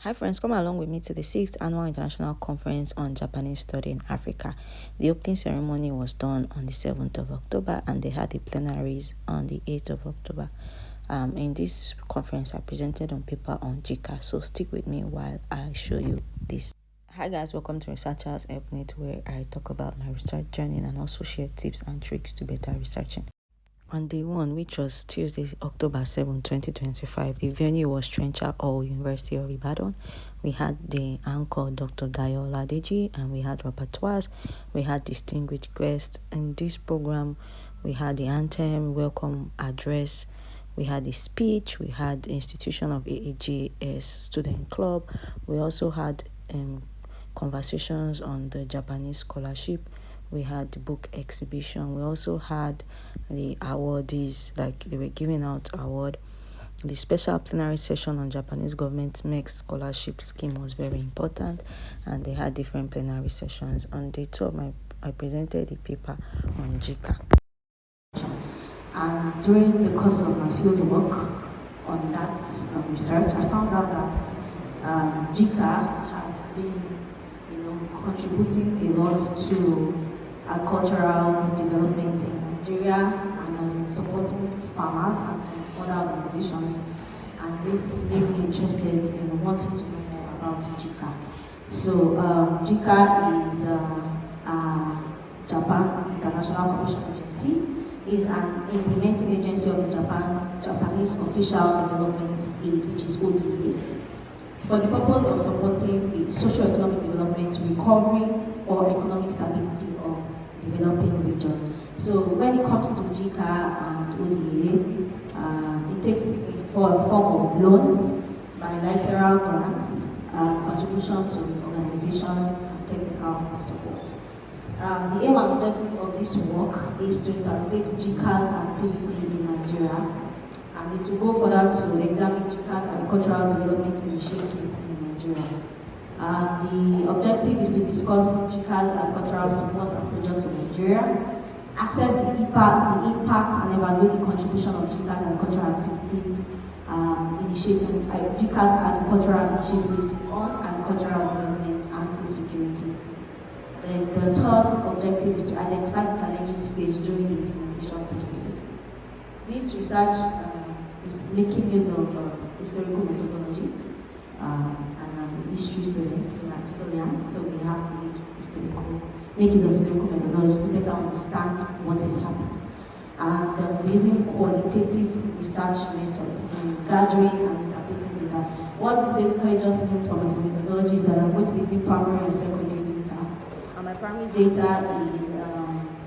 Hi friends, come along with me to the 6th Annual International Conference on Japanese Study in Africa. The opening ceremony was done on the 7th of October and they had the plenaries on the 8th of October. In this conference, I presented on paper on JICA, so stick with me while I show you this. Hi guys, welcome to Researchers Helpmate, where I talk about my research journey and also share tips and tricks to better researching. On day 1, which was Tuesday, October 7, 2025, the venue was Trenchard Hall, University of Ibadan. We had the anchor, Dr. Dayo Oladeji, and we had repertoires. We had distinguished guests. In this program, we had the anthem, welcome address, we had the speech, we had the institution of AgencyJICA Student Club. We also had conversations on the Japanese scholarship. We had the book exhibition. We also had the awardees, like they were giving out award. The special plenary session on Japanese government MEX scholarship scheme was very important, and they had different plenary sessions. On day 2, I presented a paper on JICA. And during the course of my field work on that research, I found out that JICA has been, contributing a lot to agricultural development in Nigeria and has been supporting farmers and some other organizations. And this made me interested in wanting to know more about JICA. So JICA is Japan International Cooperation Agency. Is an implementing agency of the Japanese Official Development Aid, which is ODA, for the purpose of supporting the socio-economic development, recovery, or economic stability of developing region. So when it comes to JICA and ODA, it takes a form of loans, bilateral grants, contribution to organizations, and technical support. The aim and objective of this work is to interpret JICA's activity in Nigeria, and it will go further to examine JICA's agricultural development initiatives in Nigeria. The objective is to discuss JICA's agricultural support and projects in Nigeria, assess the impact and evaluate the contribution of JICA's agricultural activities, JICA's agricultural initiatives on agricultural development and food security. The third objective is to identify the challenges faced during the implementation processes. This research is making use of historical methodology, and I'm a history student, so I'm historian, so we have to make use of historical methodology to better understand what is happening. And using qualitative research method in gathering and interpreting data. What this basically just means for my methodology is that I'm going to be using primary and secondary data. My primary data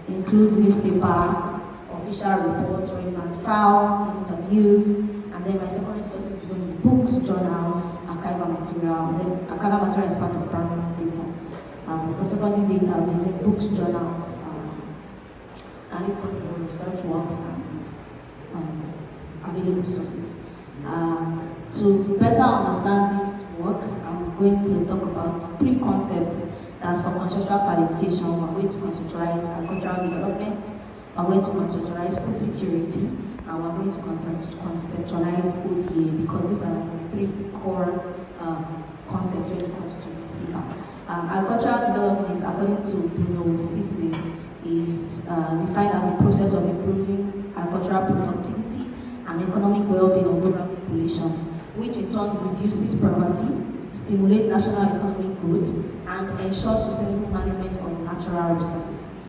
includes newspaper, official reports, relevant files, interviews, and then my secondary sources is going to be books, journals, archival material, and then archival material is part of primary data. For secondary data, I'm using books, journals, and if possible, research works and available sources. To better understand this work, I'm going to talk about 3 concepts. As for conceptual qualification, we're going to conceptualize agricultural development, we're going to conceptualize food security, and we're going to conceptualize ODA, because these are the 3 core concepts when it comes to this paper. Agricultural development, according to Bruno Cisse, is defined as the process of improving agricultural productivity and economic well-being of rural population, which in turn reduces poverty, stimulate national economic growth, and ensure sustainable management of natural resources.